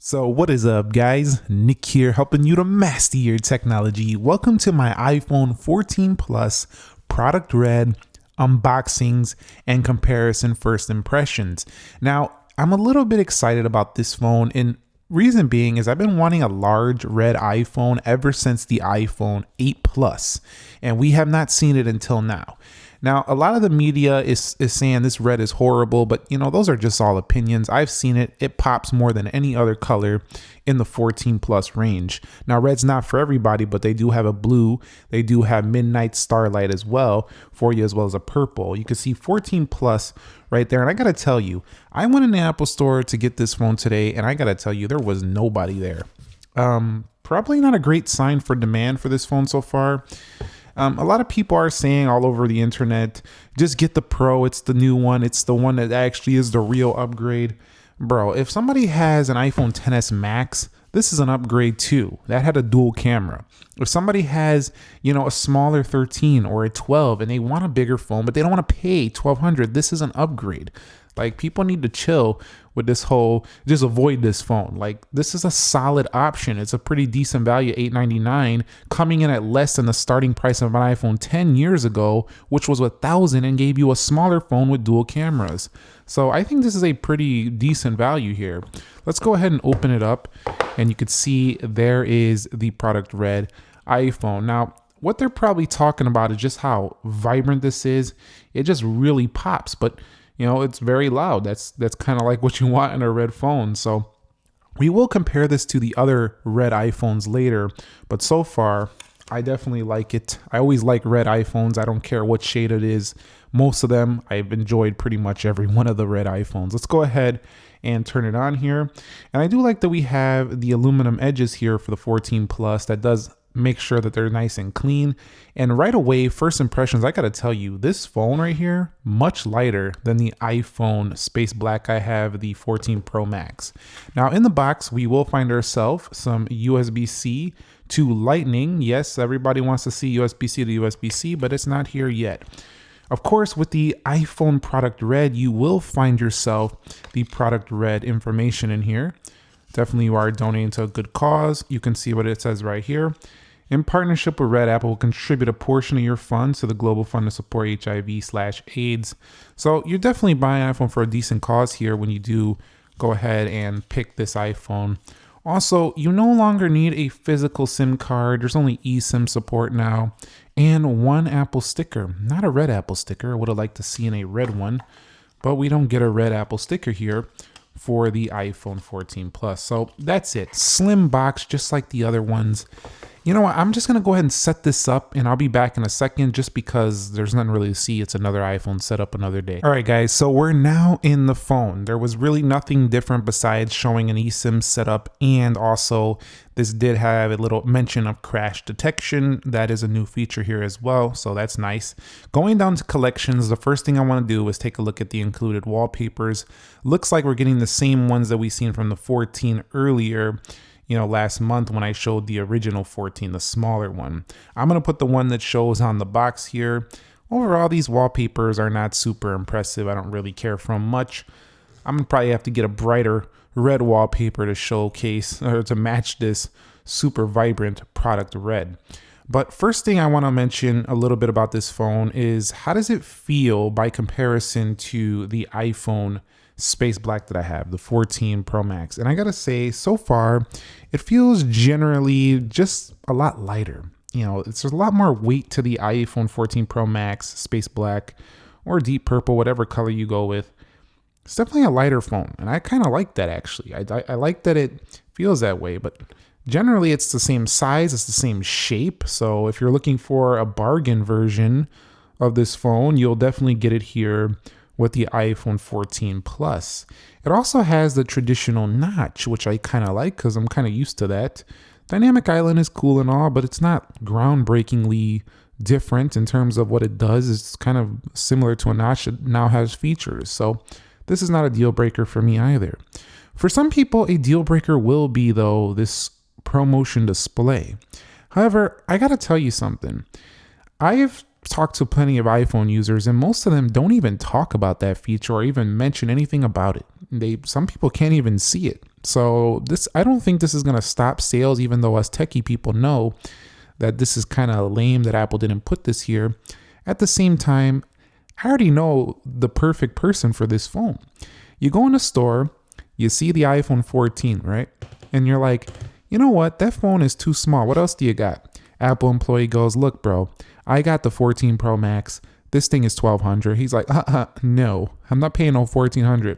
So what is up, guys? Nick here, helping you to master your technology. Welcome to my iPhone 14 Plus product read, unboxings, and comparison first impressions. Now, I'm a little bit excited about this phone, and reason being is I've been wanting a large red iPhone ever since the iPhone 8 Plus, and we have not seen it until now. Now, a lot of the media is saying this red is horrible, but those are just all opinions. I've seen it. It pops more than any other color in the 14 plus range. Now, red's not for everybody, but they do have a blue. They do have midnight starlight as well for you, as well as a purple. You can see 14 plus right there. And I got to tell you, I went in the Apple store to get this phone today, and I got to tell you, there was nobody there. Probably not a great sign for demand for this phone so far. A lot of people are saying all over the internet, just get the Pro. It's the new one. It's the one that actually is the real upgrade. Bro, if somebody has an iPhone XS Max, this is an upgrade too. That had a dual camera. If somebody has, a smaller 13 or a 12 and they want a bigger phone, but they don't want to pay $1,200, this is an upgrade. Like, people need to chill with this whole, just avoid this phone. Like, this is a solid option. It's a pretty decent value, $899, coming in at less than the starting price of an iPhone 10 years ago, which was $1,000 and gave you a smaller phone with dual cameras. So I think this is a pretty decent value here. Let's go ahead and open it up, and you can see there is the product red iPhone. Now, what they're probably talking about is just how vibrant this is. It just really pops, but it's very loud. That's kind of like what you want in a red phone. So we will compare this to the other red iPhones later, but so far I definitely like it. I always like red iPhones. I don't care what shade it is. Most of them, I've enjoyed pretty much every one of the red iPhones. Let's go ahead and turn it on here. And I do like that we have the aluminum edges here for the 14 Plus. That does make sure that they're nice and clean. And right away, first impressions, I gotta tell you, this phone right here, much lighter than the iPhone Space Black I have, the 14 Pro Max. Now in the box, we will find ourselves some USB-C to Lightning. Yes, everybody wants to see USB-C to USB-C, but it's not here yet. Of course, with the iPhone product red, you will find yourself the product red information in here. Definitely you are donating to a good cause. You can see what it says right here. In partnership with Red Apple, will contribute a portion of your funds to the Global Fund to support HIV/AIDS. So you're definitely buying an iPhone for a decent cause here when you do go ahead and pick this iPhone. Also, you no longer need a physical SIM card. There's only eSIM support now, and one Apple sticker. Not a red Apple sticker. I would have liked to see in a red one, but we don't get a red Apple sticker here for the iPhone 14 Plus. So that's it. Slim box, just like the other ones. You know what? I'm just going to go ahead and set this up, and I'll be back in a second just because there's nothing really to see. It's another iPhone set up another day. All right, guys. So we're now in the phone. There was really nothing different besides showing an eSIM setup, and also this did have a little mention of crash detection. That is a new feature here as well, so that's nice. Going down to collections, the first thing I want to do is take a look at the included wallpapers. Looks like we're getting the same ones that we seen from the 14 earlier, last month when I showed the original 14, the smaller one. I'm going to put the one that shows on the box here. Overall, these wallpapers are not super impressive. I don't really care for them much. I'm going to probably have to get a brighter red wallpaper to showcase or to match this super vibrant product red. But first thing I want to mention a little bit about this phone is, how does it feel by comparison to the iPhone Space Black that I have, the 14 Pro Max? And I gotta say, so far, it feels generally just a lot lighter. There's a lot more weight to the iPhone 14 Pro Max, Space Black, or Deep Purple, whatever color you go with. It's definitely a lighter phone, and I kind of like that, actually. I like that it feels that way, but generally it's the same size, it's the same shape. So if you're looking for a bargain version of this phone, you'll definitely get it here with the iPhone 14 Plus. It also has the traditional notch, which I kind of like because I'm kind of used to that. Dynamic Island is cool and all, but it's not groundbreakingly different in terms of what it does. It's kind of similar to a notch that now has features. So this is not a deal breaker for me either. For some people, a deal breaker will be, though, this ProMotion display. However, I gotta tell you something. I've talked to plenty of iPhone users, and most of them don't even talk about that feature or even mention anything about it. Some people can't even see it. So I don't think this is going to stop sales, even though us techie people know that this is kind of lame that Apple didn't put this here. At the same time, I already know the perfect person for this phone. You go in a store, you see the iPhone 14, right? And you're like, you know what? That phone is too small. What else do you got? Apple employee goes, look, bro, I got the 14 Pro Max. This thing is $1,200. He's like, no, I'm not paying no $1,400.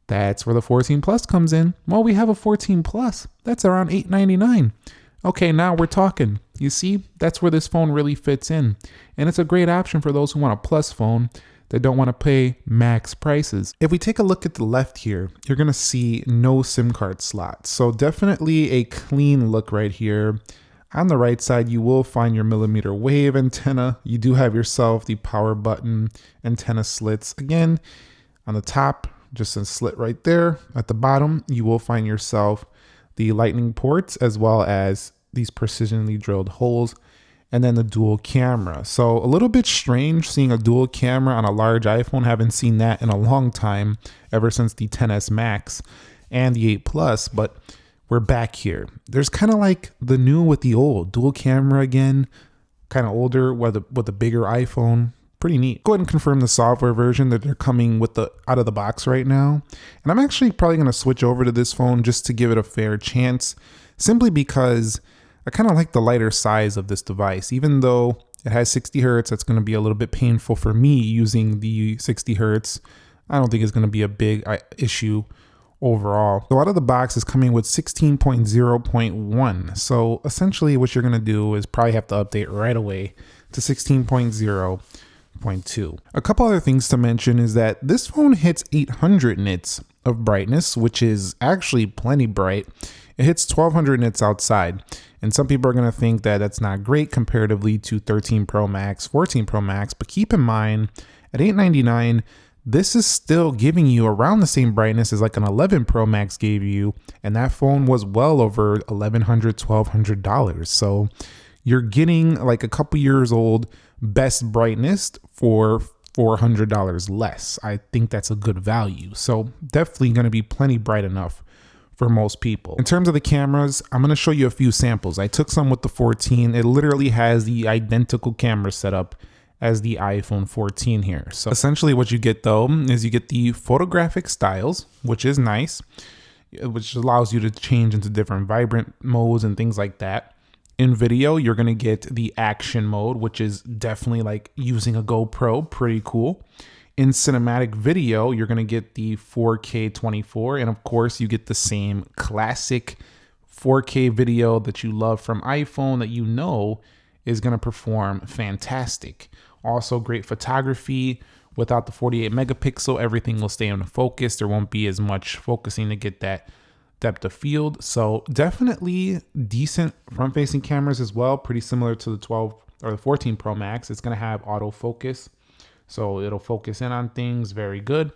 That's where the 14 Plus comes in. Well, we have a 14 Plus. That's around $899. Okay, now we're talking. You see, that's where this phone really fits in. And it's a great option for those who want a Plus phone that don't want to pay max prices. If we take a look at the left here, you're going to see no SIM card slots. So definitely a clean look right here. On the right side, you will find your millimeter wave antenna. You do have yourself the power button antenna slits. Again, on the top, just a slit right there. At the bottom, you will find yourself the lightning ports as well as these precisionally drilled holes, and then the dual camera. So a little bit strange seeing a dual camera on a large iPhone. Haven't seen that in a long time, ever since the XS Max and the 8 Plus, but we're back here. There's kind of like the new with the old. Dual camera again, kind of older with a bigger iPhone. Pretty neat. Go ahead and confirm the software version that they're coming with out of the box right now. And I'm actually probably going to switch over to this phone just to give it a fair chance, simply because I kind of like the lighter size of this device. Even though it has 60 hertz, that's going to be a little bit painful for me using the 60 hertz. I don't think it's going to be a big issue overall. So out of the box is coming with 16.0.1. So essentially what you're going to do is probably have to update right away to 16.0.2. A couple other things to mention is that this phone hits 800 nits of brightness, which is actually plenty bright. It hits 1200 nits outside. And some people are going to think that that's not great comparatively to 13 Pro Max, 14 Pro Max. But keep in mind, at $899, this is still giving you around the same brightness as like an 11 Pro Max gave you. And that phone was well over $1,100, $1,200. So you're getting like a couple years old best brightness for $400 less. I think that's a good value. So definitely going to be plenty bright enough for most people. In terms of the cameras, I'm going to show you a few samples. I took some with the 14. It literally has the identical camera setup as the iPhone 14 here. So essentially what you get though is you get the photographic styles, which is nice, which allows you to change into different vibrant modes and things like that. In video, you're going to get the action mode, which is definitely like using a GoPro, pretty cool. In cinematic video, you're going to get the 4K 24, and of course you get the same classic 4K video that you love from iPhone that you know is going to perform fantastic. Also great photography. Without the 48 megapixel, everything will stay in focus. There won't be as much focusing to get that depth of field. So definitely decent front-facing cameras as well, pretty similar to the 12 or the 14 Pro Max. It's going to have autofocus. So it'll focus in on things. Very good.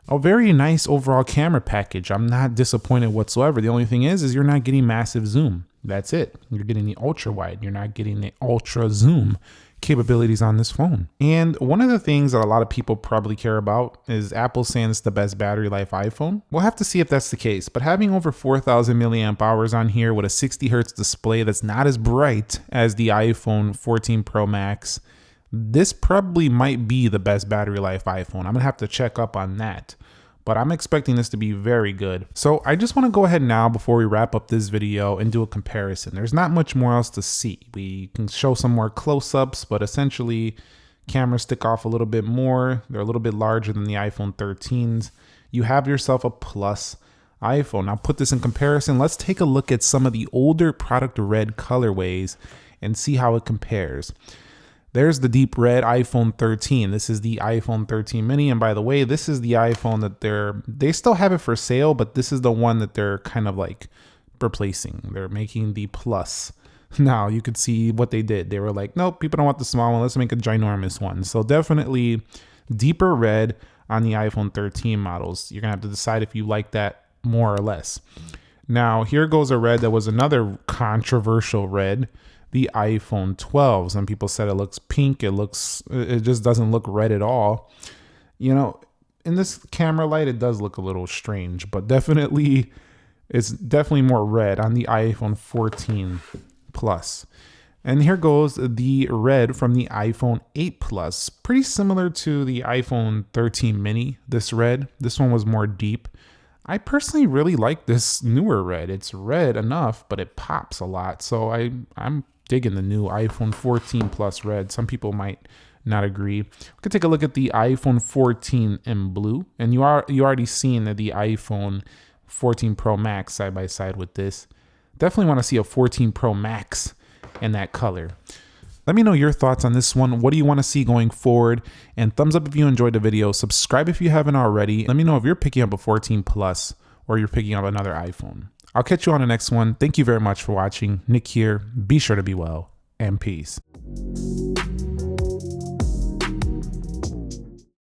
A very nice overall camera package. I'm not disappointed whatsoever. The only thing is you're not getting massive zoom. That's it. You're getting the ultra wide. You're not getting the ultra zoom capabilities on this phone. And one of the things that a lot of people probably care about is Apple saying it's the best battery life iPhone. We'll have to see if that's the case, but having over 4,000 milliamp hours on here with a 60 hertz display that's not as bright as the iPhone 14 Pro Max, this probably might be the best battery life iPhone. I'm gonna have to check up on that, but I'm expecting this to be very good. So I just wanna go ahead now before we wrap up this video and do a comparison. There's not much more else to see. We can show some more close-ups, but essentially cameras stick off a little bit more. They're a little bit larger than the iPhone 13s. You have yourself a Plus iPhone. Now put this in comparison. Let's take a look at some of the older product red colorways and see how it compares. There's the deep red iPhone 13. This is the iPhone 13 mini. And by the way, this is the iPhone that they still have it for sale, but this is the one that they're kind of like replacing. They're making the Plus. Now you could see what they did. They were like, nope, people don't want the small one. Let's make a ginormous one. So definitely deeper red on the iPhone 13 models. You're gonna have to decide if you like that more or less. Now here goes a red that was another controversial red. The iPhone 12. Some people said it looks pink. It just doesn't look red at all. You know, in this camera light, it does look a little strange, but definitely It's definitely more red on the iPhone 14 Plus. And here goes the red from the iPhone 8 Plus. Pretty similar to the iPhone 13 mini, this red. This one was more deep. I personally really like this newer red. It's red enough, but it pops a lot. So I'm digging the new iPhone 14 Plus red. Some people might not agree. We could take a look at the iPhone 14 in blue. And you already seen the iPhone 14 Pro Max side by side with this. Definitely want to see a 14 Pro Max in that color. Let me know your thoughts on this one. What do you want to see going forward? And thumbs up if you enjoyed the video. Subscribe if you haven't already. Let me know if you're picking up a 14 Plus or you're picking up another iPhone. I'll catch you on the next one. Thank you very much for watching. Nick here. Be sure to be well, and peace.